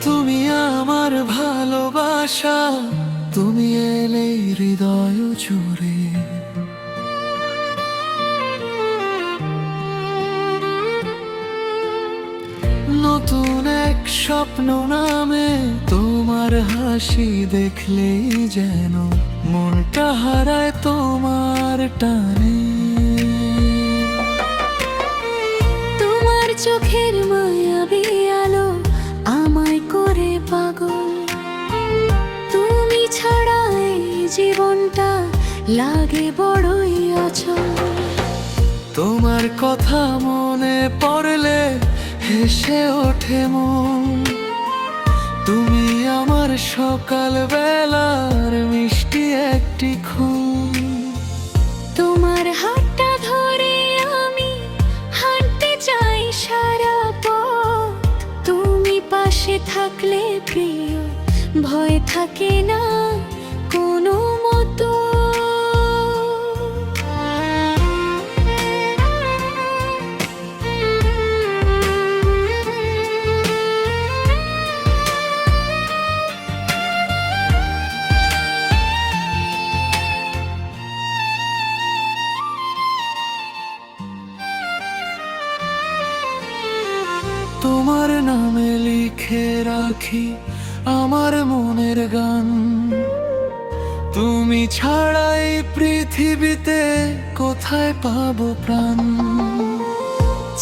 তুমি আমার ভালোবাসা, তুমি এলে হৃদয় জুড়ে। নতুন এক স্বপ্ন নামে তোমার হাসি দেখলেই যেন মনটা হারায় তোমার টানে। তোমার চোখের মায়াবী আলো আমায় করে পাগল। তুমি ছাড়া এই জীবনটা লাগে বড়ই অচল। তোমার কথা মনে পড়লে হেসে ওঠে মন। তুমি আমার সকাল বেলার মিষ্টি একটি খুন। তোমার হাতটা ধরে আমি হাঁটতে চাই সারা পথ। তুমি পাশে থাকলে প্রিয় ভয় থাকে না কোনো মতো। তোমার নামে লিখে রাখি আমার মনের গান। তুমি ছাড়াই পৃথিবীতে কোথায় পাবো প্রাণ।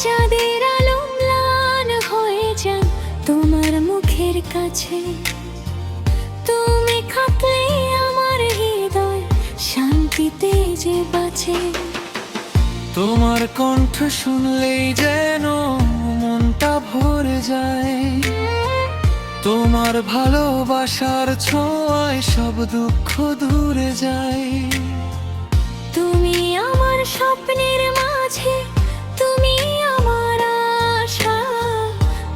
চাঁদের আলো ম্লান হয়ে যান তোমার মুখের কাছে। তুমি থাকলে আমার হৃদয় শান্তিতে যে বাঁচে। তোমার কণ্ঠ শুনলেই যেন মনটা ভরে যায়। তোমার ভালোবাসার ছোঁয়ায় সব দুঃখ দূরে যায়। তুমি আমার স্বপ্নের মাঝে, তুমি আমার আশা।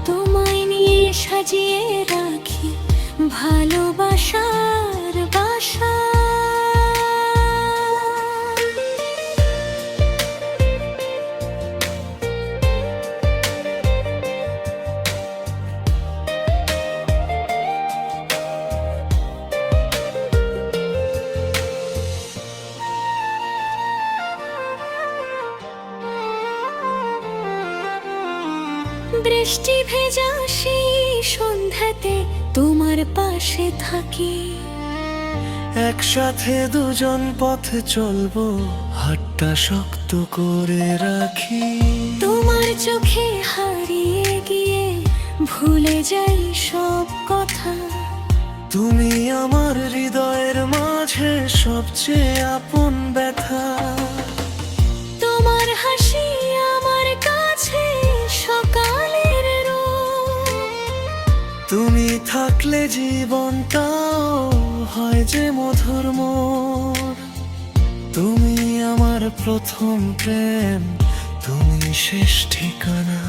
তোমায় নিয়ে সাজিয়ে রাখি ভালোবাসার বাসা। বৃষ্টি ভেজা সেই সন্ধ্যাতে তোমার পাশে থাকি। একসাথে দুজন পথে চলবো, হাতটা শক্ত করে রাখি। তোমার চোখে হারিয়ে গিয়ে ভুলে যাই সব কথা। তুমি আমার হৃদয়ের মাঝে সবচেয়ে আপন ব্যথা। তোমার হাসি আমার কাছে সকালের রোদ। তুমি থাকলে জীবনটাও হয় যে মধুর মোর। তুমি আমার প্রথম প্রেম, তুমি শেষ ঠিকানা।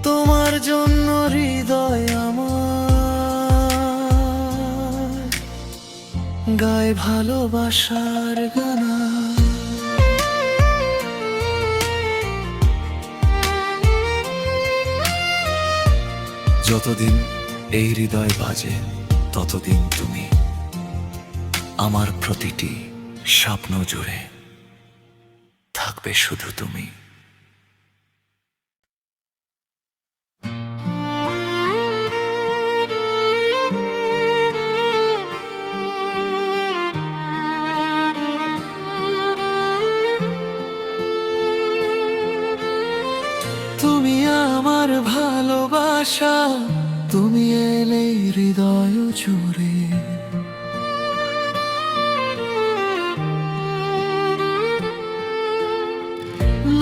তোমার জন্য হৃদয় আমার গায় ভালোবাসার গানা। যতদিন এই হৃদয় বাজে ততদিন তুমি আমার প্রতিটি স্বপ্ন জুড়ে থাকবে শুধু তুমি। তুমি আমার ভালোবাসা, তুমি এলে হৃদয় জুড়ে।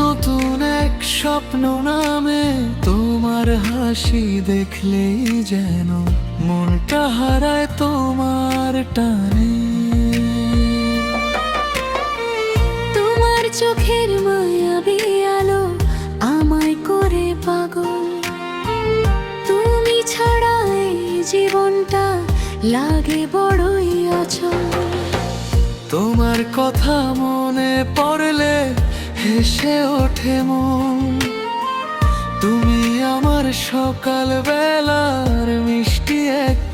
নতুন এক স্বপ্ন নামে তোমার হাসি দেখলেই যেন মনটা হারায় তোমার টানে। তোমার চোখের মায়াবী আলো আমায় করে পাগল। তুমি ছাড়া এই জীবনটা লাগে বড়ই অচল। তোমার কথা মনে পড়লে হেসে ওঠে মন। তুমি আমার সকাল বেলার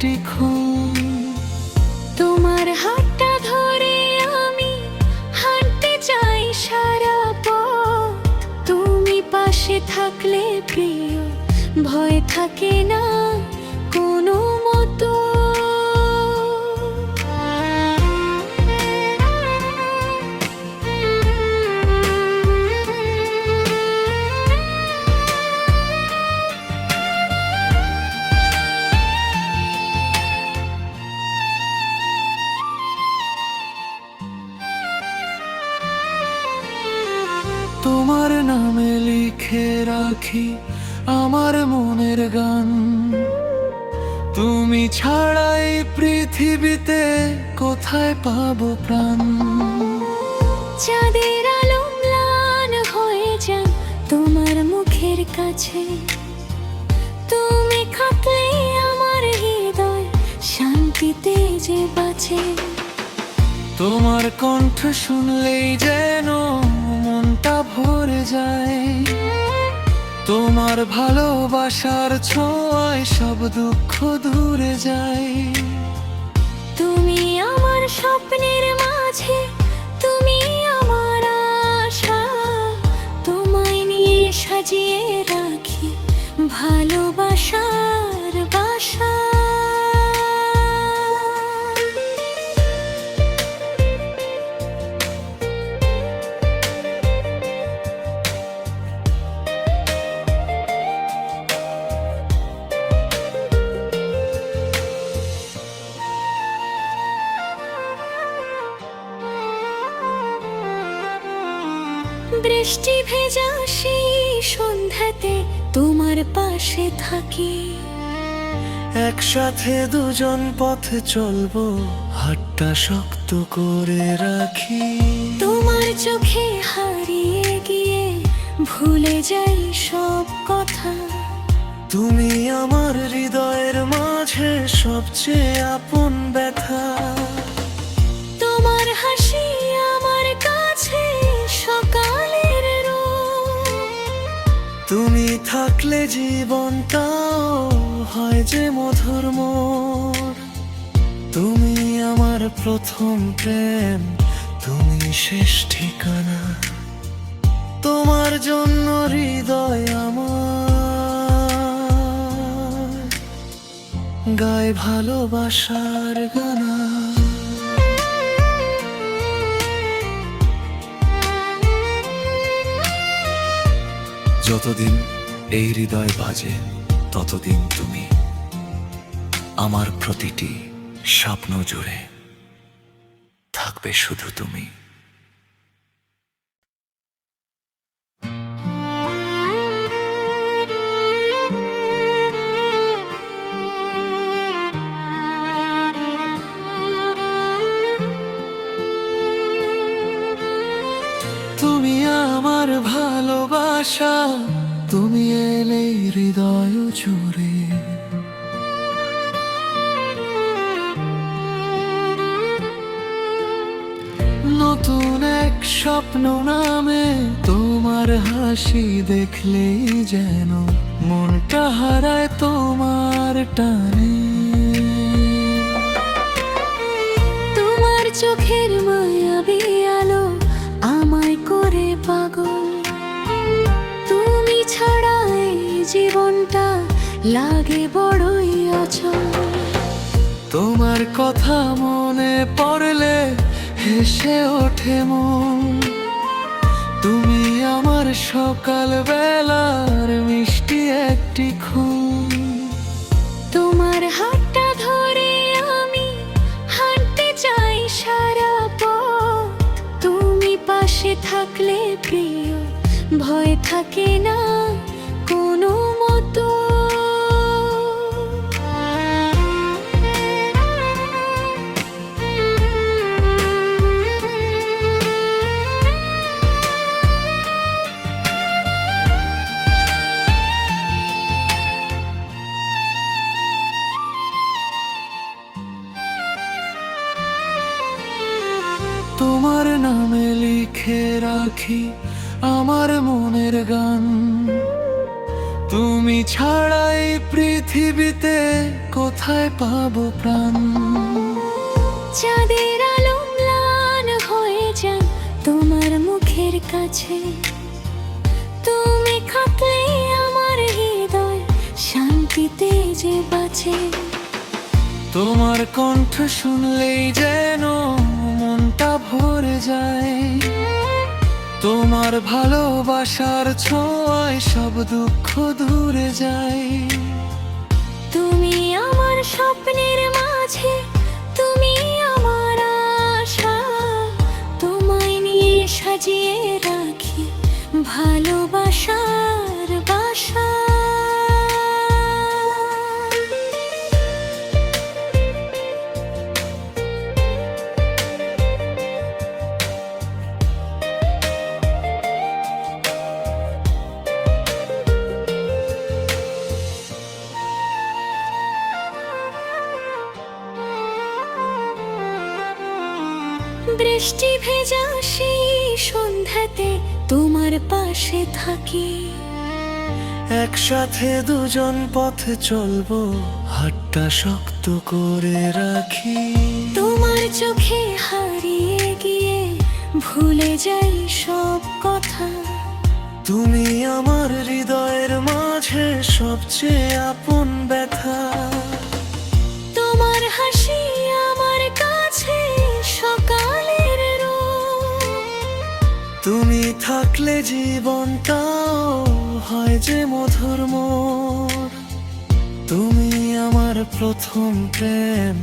একটি খুন। তোমার হাতটা ধরে আমি হাঁটতে চাই সারা পথ। তুমি পাশে থাকলে প্রিয় ভয় থাকে না কোনো মতো। তোমার নামে লিখে রাখি আমার মনের গান। তুমি ছাড়াই পৃথিবীতে কোথায় পাবো প্রাণ। চাঁদের আলো ম্লান হয়ে যান তোমার মুখের কাছে। তুমি থাকলে আমার হৃদয় শান্তিতে যে বাঁচে। তোমার কণ্ঠ শুনলেই যেন মনটা ভরে যায়। তোমার ভালোবাসার ছোঁয়ায় সব দুঃখ দূরে যায়। তুমি আমার স্বপ্নের মাঝে, তুমি আমার আশা। তোমায় নিয়ে সাজিয়ে রাখি ভালোবাসার বাসা। বৃষ্টি ভেজা সেই সন্ধ্যাতে তোমার পাশে থাকি। একসাথে দুজন পথে চলবো, হাতটা শক্ত করে রাখি। তোমার চোখে হারিয়ে গিয়ে ভুলে যাই সব কথা। তুমি আমার হৃদয়ের মাঝে সবচেয়ে আপন ব্যথা। তোমার হাসি আমার কাছে সকালের রোদ। তুমি থাকলে জীবনটাও হয় যে মধুর মোর। তুমি আমার প্রথম প্রেম, তুমি শেষ ঠিকানা। তোমার জন্য হৃদয় আমার গায় ভালোবাসার গানা। যতদিন এই হৃদয় বাজে ততদিন তুমি আমার প্রতিটি স্বপ্ন জুড়ে থাকবে শুধু তুমি। তুমি আমার ভালোবাসা, তুমি এলে হৃদয় জুড়ে। নতুন এক স্বপ্ন নামে তোমার হাসি দেখলেই যেন মনটা হারায় তোমার টানে। তোমার চোখের মায়াবী আলো আমায় করে পাগল। তুমি ছাড়া এই জীবনটা লাগে বড়ই অচল। তোমার কথা মনে পড়লে হেসে ওঠে মন। তুমি আমার সকাল বেলার মিষ্টি একটি খুন। তোমার হাতটা ধরে আমি হাঁটতে চাই সারা পথ। তুমি পাশে থাকলে প্রিয় ভয় থাকে না কোনো মতো। তোমার নামে লিখে রাখি আমার মনের গান। তুমি ছাড়াই পৃথিবীতে কোথায় পাবো প্রাণ? চাঁদের আলো ম্লান হয়ে যান তোমার মুখের কাছে, তুমি থাকলে আমার হৃদয় শান্তিতে যে বাঁচে। তোমার কণ্ঠ শুনলেই যেন মনটা ভরে যায়, তোমার ভালোবাসার ছোঁয়ায় সব দুঃখ দূরে যায়। তুমি আমার স্বপ্নের মাঝে, তুমি আমার আশা, তোমায় নিয়ে সাজিয়ে রাখি ভালোবাসার বাসা। বৃষ্টি ভেজা সেই সন্ধ্যাতে তোমার পাশে থাকি, একসাথে দুজন পথে চলবো, হাতটা শক্ত করে রাখি। তোমার চোখে হারিয়ে গিয়ে ভুলে যাই সব কথা। তুমি আমার হৃদয়ের মাঝে সবচেয়ে আপন ব্যথা। তোমার হাসি আমার কাছে সকালের রোদ, তুমি থাকলে জীবনটাও হয় যে মধুর মোর। তুমি আমার প্রথম প্রেম,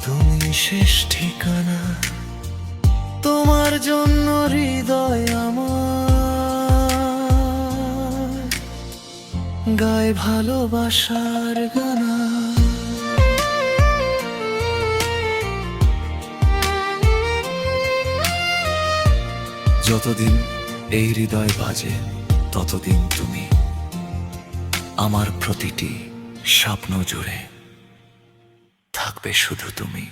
তুমি শেষ ঠিকানা। তোমার জন্য হৃদয় আমার গায় ভালোবাসার গানা। যতদিন এই হৃদয় বাজে ততদিন তুমি আমার প্রতিটি স্বপ্ন জুড়ে থাকবে শুধু তুমি।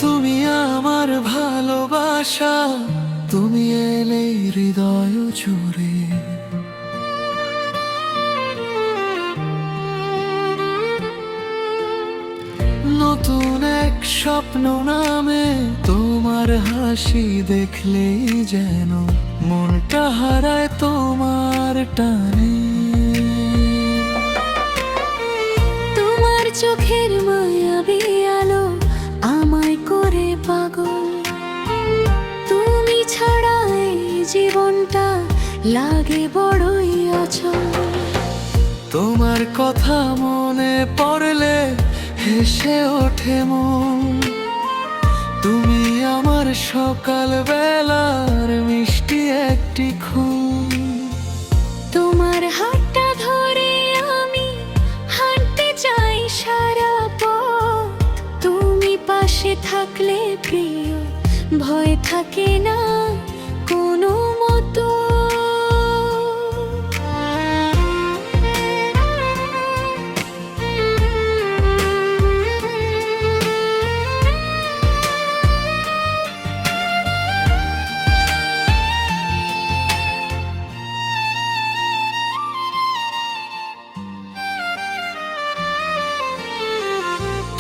তুমি আমার ভালোবাসা, তুমি এলে হৃদয় জুড়ে। নতুন এক স্বপ্ন নামে তোমার হাসি দেখলেই যেন মনটা হারায় তোমার টানে। তোমার চোখের মায়াবী আলো আমায় করে পাগল, তুমি ছাড়া এই জীবনটা লাগে বড়ই অচল। তোমার কথা মনে পড়লে হেসে ওঠে মন, তুমি আমার সকাল বেলার মিষ্টি একটি খুন। তোমার হাতটা ধরে আমি হাঁটতে চাই সারা পথ, তুমি পাশে থাকলে প্রিয় ভয় থাকে না কোনো মতো।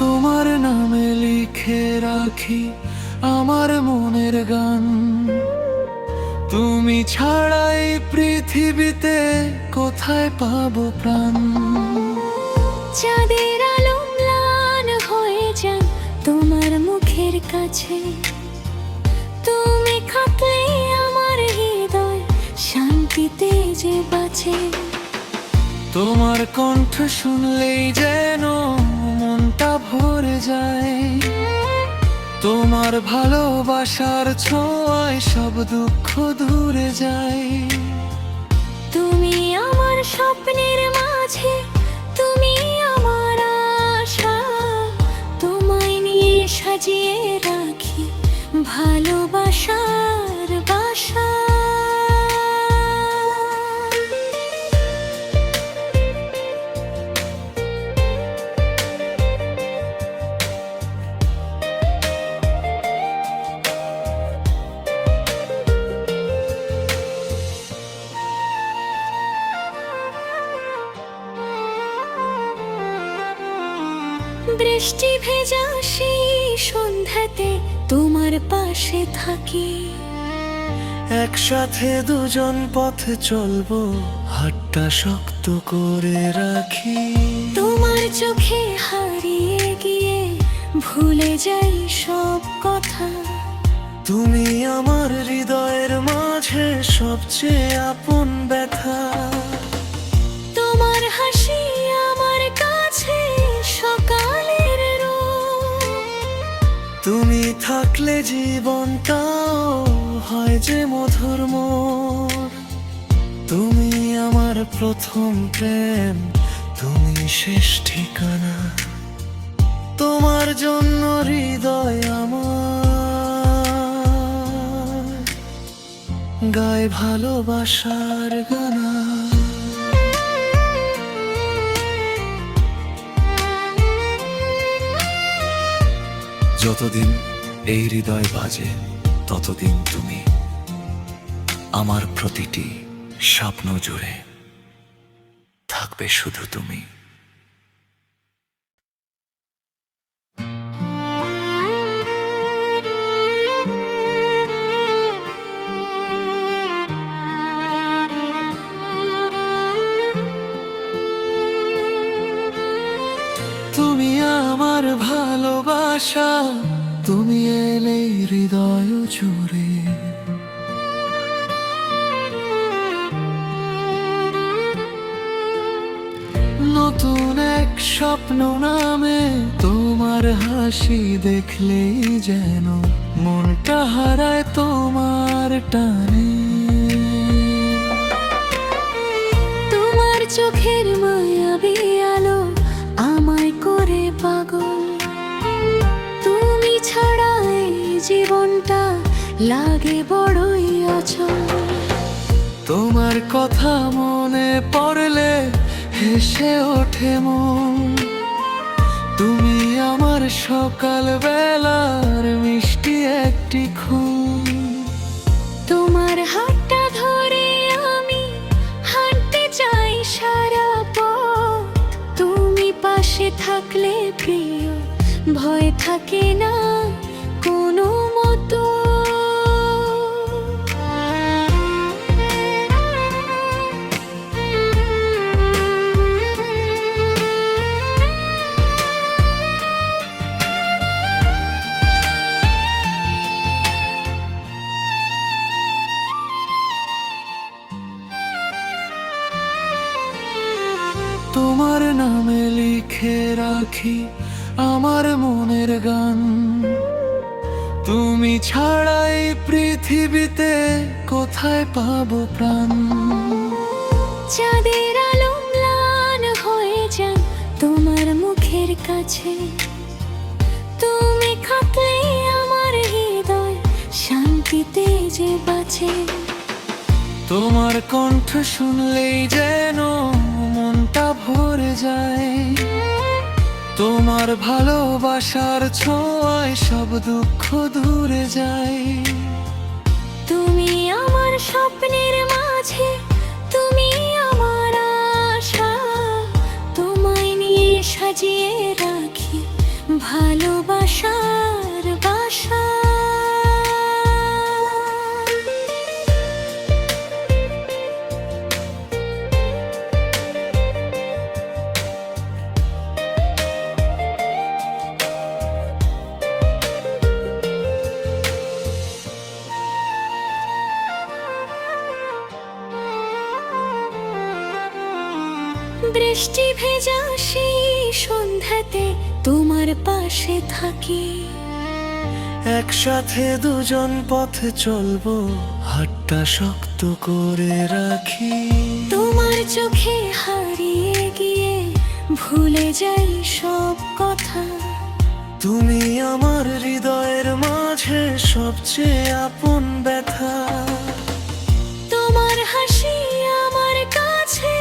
তোমার নামে লিখে রাখি আমার মনের গান, তুমি ছাড়াই পৃথিবীতে কোথায় পাবো প্রাণ। চাঁদের আলো ম্লান হয়ে যান তোমার মুখের কাছে, তুমি থাকলে আমার হৃদয় শান্তিতে যে বাঁচে। তোমার কণ্ঠ শুনলেই যেন মনটা ভরে যায়, তোমার ভালোবাসার ছোঁয়ায় সব দুঃখ দূরে যায়। তুমি আমার স্বপ্নের মাঝে, তুমি আমার আশা, তোমায় নিয়ে সাজিয়ে রাখি ভালোবাসার বাসা। বৃষ্টি ভেজা সেই সন্ধ্যাতে তোমার পাশে থাকি। একসাথে দুজন পথে চলবো, হাতটা শক্ত করে রাখি। তোমার চোখে হারিয়ে গিয়ে ভুলে যাই সব কথা। তুমি আমার হৃদয়ের মাঝে সবচেয়ে আপন ব্যথা। তোমার হাসি আমার কাছে সকালের রোদ। তুমি থাকলে জীবনটাও হয় যে মধুর মোর। তুমি আমার প্রথম প্রেম, তুমি শেষ ঠিকানা। তোমার জন্য হৃদয় আমার গায় ভালোবাসার গানা। যতদিন এই হৃদয় বাজে, ততদিন তুমি আমার প্রতিটি স্বপ্ন জুড়ে থাকবে শুধু তুমি। তুমি আমার ভালোবাসা, তুমি এলে হৃদয় জুড়ে। নতুন এক স্বপ্ন নামে তোমার হাসি দেখলেই যেন মনটা হারায় তোমার টানে। তোমার চোখের মায়াবী আলো আমায় করে পাগল। তুমি ছাড়া এই জীবনটা লাগে বড়ই অচল। তোমার কথা মনে পড়লে হেসে ওঠে মন। তুমি আমার সকাল বেলার মিষ্টি একটি খুন। তোমার হাতটা ধরে আমি হাঁটতে চাই সারা পথ। তুমি পাশে থাকলে প্রিয় ভয় থাকে না কোনো মতো। তোমার নামে লিখে রাখি আমার মনের গান। তুমি ছাড়াই পৃথিবীতে কোথায় পাবো প্রাণ। চাঁদের আলো ম্লান হয়ে যান তোমার মুখের কাছে। তুমি থাকলে আমার হৃদয় শান্তিতে যে বাঁচে। তোমার কণ্ঠ শুনলেই যেন মনটা ভরে যায়। তোমার ভালোবাসার ছোঁয়ায় সব দুঃখ দূরে যায়। তুমি আমার স্বপ্নের মাঝে, তুমি আমার আশা। তোমায় নিয়ে সাজিয়ে রাখি ভালোবাসার বাসা। বৃষ্টি ভেজা সেই সন্ধ্যাতে তোমার পাশে থাকি। একসাথে দুজন পথে চলবো, হাতটা শক্ত করে রাখি। তোমার চোখে হারিয়ে গিয়ে ভুলে যাই সব কথা। তুমি আমার হৃদয়ের মাঝে সবচেয়ে আপন ব্যথা। তোমার হাসি আমার কাছে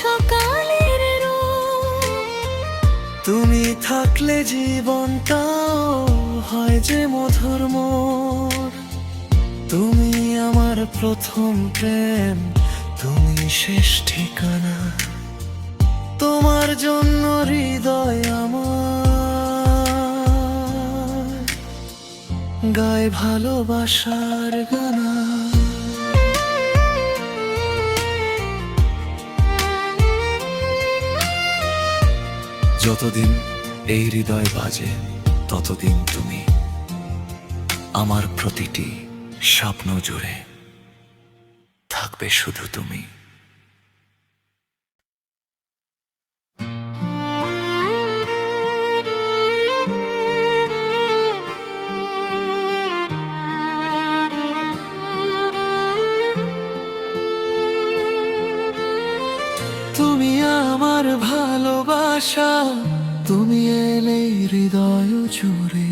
সকালের রোদ। তুমি থাকলে জীবনটাও হয় যে মধুর মোর। তুমি আমার প্রথম প্রেম, তুমি শেষ ঠিকানা। তোমার জন্য হৃদয় আমার গায় ভালোবাসার গানা। যতদিন এই হৃদয় বাজে ততদিন তুমি আমার প্রতিটি স্বপ্ন জুড়ে থাকবে শুধু তুমি। তুমি আমার ভালোবাসা, তুমি এলে হৃদয় জুড়ে।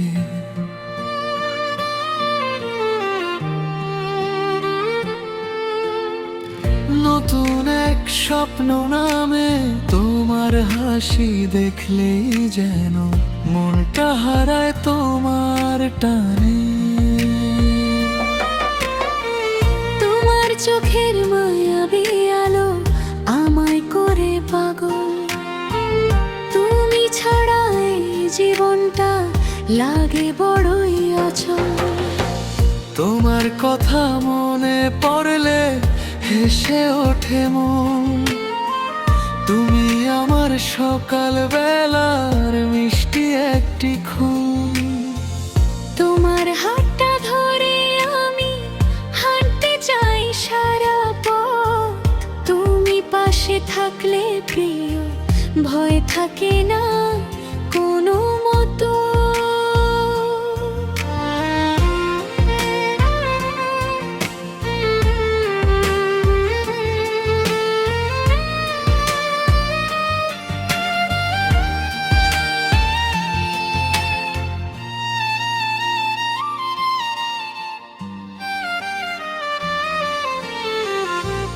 নতুন এক স্বপ্ন নামে তোমার হাসি দেখলেই যেন মনটা হারায় তোমার টানে। তোমার চোখের মায়াবী আলো আমায় করে পাগল। তুমি ছাড়া এই জীবনটা লাগে বড়ই অচল। তোমার কথা মনে পড়লে হেসে ওঠে মন। তুমি আমার সকাল বেলার মিষ্টি একটি খুন। তোমার হাতটা ধরে আমি হাঁটতে চাই সারা পথ। তুমি পাশে থাকলে প্রিয় ভয় থাকে না কোনো মতো।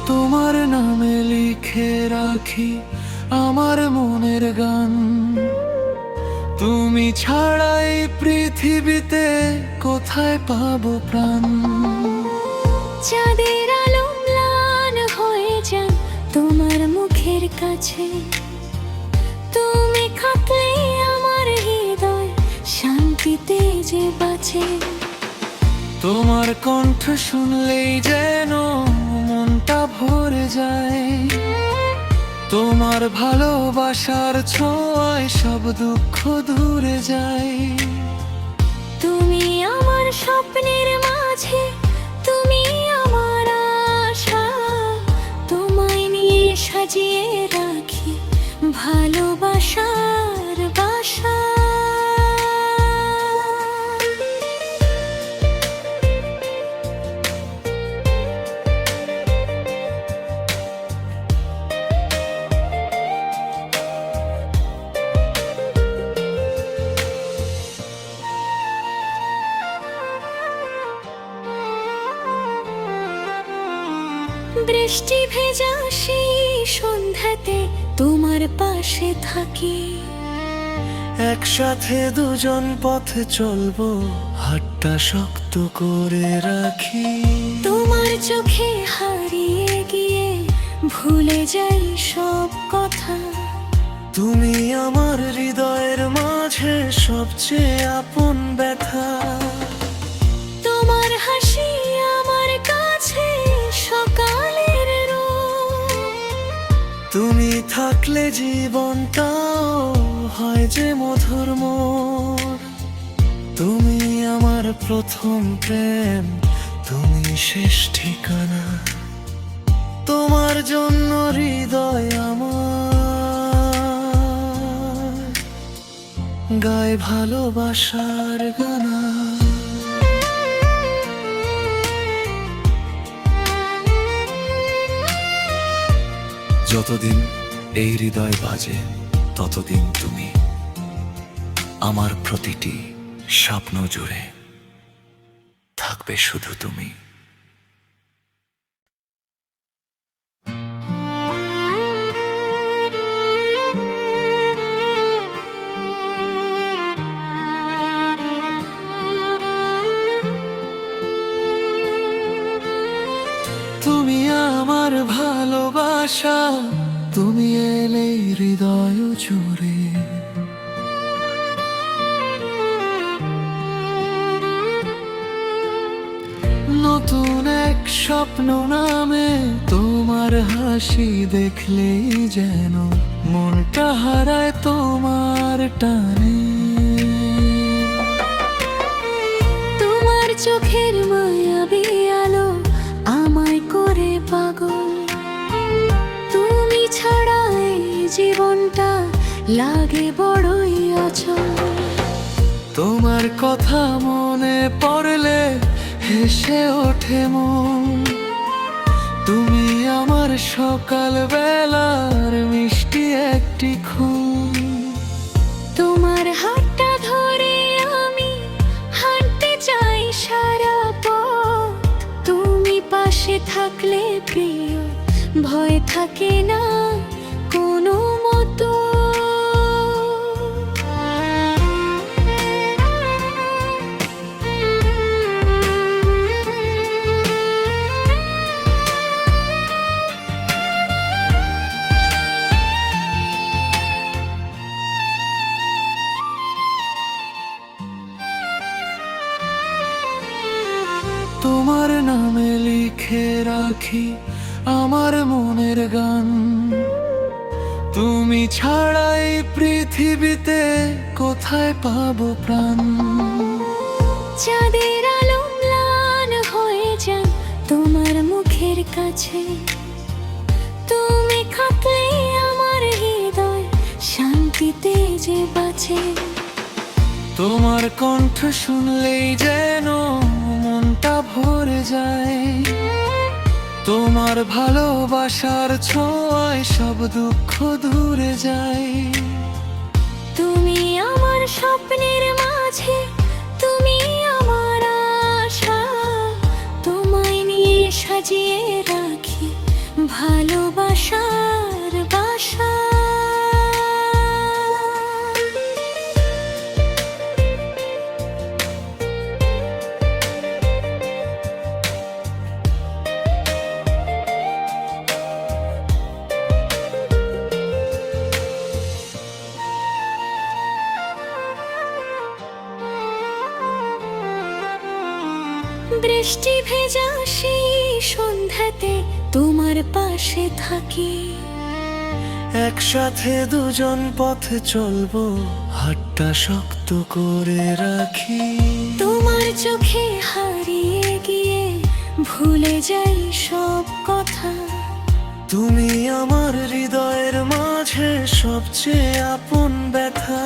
তোমার নামে লিখে রাখি আমার মনের গান। তুমি ছাড়াই পৃথিবীতে কোথায় পাবো প্রাণ। চাঁদের আলো ম্লান হয়ে যান তোমার মুখের কাছে। তুমি থাকলে আমার হৃদয় শান্তিতে যে বাঁচে। তোমার কণ্ঠ শুনলেই যেন মনটা ভরে যায়। তোমার ভালোবাসার ছোঁয়ায় সব দুঃখ দূরে যায়। তুমি আমার স্বপ্নের মাঝে, তুমি আমার আশা। তোমায় নিয়ে সাজিয়ে রাখি ভালোবাসার বাসা। বৃষ্টি ভেজা সেই সন্ধ্যাতে তোমার পাশে থাকি। একসাথে দুজন পথে চলবো, হাতটা শক্ত করে রাখি। তোমার চোখে হারিয়ে গিয়ে ভুলে যাই সব কথা। তুমি আমার হৃদয়ের মাঝে সবচেয়ে আপন ব্যথা। তোমার হাসি আমার কাছে সকালের রোদ। তুমি থাকলে জীবনটাও হয় যে মধুর মোর। তুমি আমার প্রথম প্রেম, তুমি শেষ ঠিকানা। তোমার জন্য হৃদয় আমার গায় ভালোবাসার গানা। যতদিন এই হৃদয় বাজে ততদিন তুমি আমার প্রতিটি স্বপ্ন জুড়ে থাকবে শুধু তুমি। তুমি আমার ভালোবাসা, তুমি এলে হৃদয় জুড়ে। স্বপ্ন নামে তোমার হাসি দেখলেই যেন মনটা হারায় তোমার টানে। তোমার চোখের মায়াবী আলো আমায় করে পাগল, তুমি ছাড়া এই জীবনটা লাগে বড়ই অচল। তোমার কথা মনে পড়লে হেসে ওঠে মন, তুমি আমার সকাল বেলার মিষ্টি একটি খুন। তোমার হাতটা ধরে আমি হাঁটতে চাই সারা পথ, তুমি পাশে থাকলে প্রিয় ভয় থাকে না কোনো মতো। তোমার নামে লিখে রাখি আমার মনের গান, তুমি ছাড়াই পৃথিবীতে কোথায় পাবো প্রাণ। চাঁদের আলো ম্লান হয়ে যান তোমার মুখের কাছে, তুমি থাকলে আমার হৃদয় শান্তিতে যে বাঁচে। তোমার কণ্ঠ শুনলেই যেন মনটা ভরে যায়, তোমার ভালোবাসার ছোঁয়ায় সব দুঃখ দূরে যায়। তুমি আমার স্বপ্নের মাঝে, তুমি আমার আশা, তোমায় নিয়ে সাজিয়ে রাখি ভালোবাসার বাসা। বৃষ্টি ভেজা সেই সন্ধ্যাতে তোমার পাশে থাকি, একসাথে দুজন পথে চলবো, হাতটা শক্ত করে রাখি। তোমার চোখে হারিয়ে গিয়ে ভুলে যাই সব কথা, তুমি আমার হৃদয়ের মাঝে সবচেয়ে আপন ব্যথা।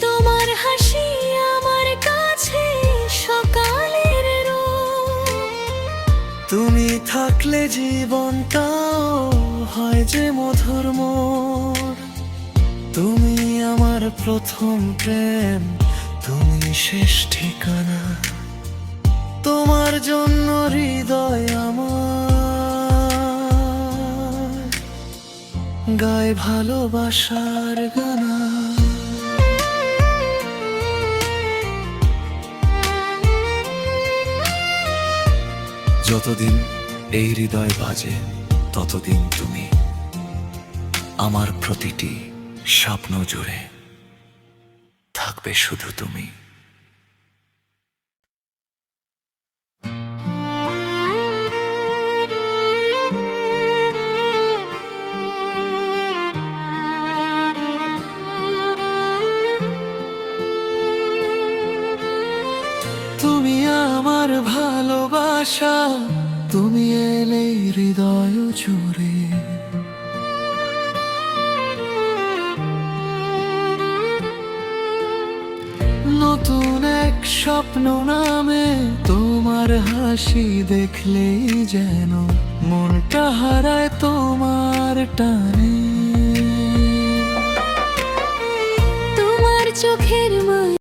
তোমার হাসি আমার কাছে সকালের রোদ, তুমি থাকলে জীবনটাও হয় যে মধুর মোর। তুমি আমার প্রথম প্রেম, তুমি শেষ ঠিকানা, তোমার জন্য হৃদয় আমার গায় ভালোবাসার গানা। যতদিন এই হৃদয় বাজে ততদিন তুমি আমার প্রতিটি স্বপ্ন জুড়ে থাকবে শুধু তুমি। তুমি আমার ভালোবাসা, তুমি এলে হৃদয় জুড়ে। নতুন এক স্বপ্ন নামে তোমার হাসি দেখলেই যেন মনটা হারায় তোমার টানে। তোমার চোখের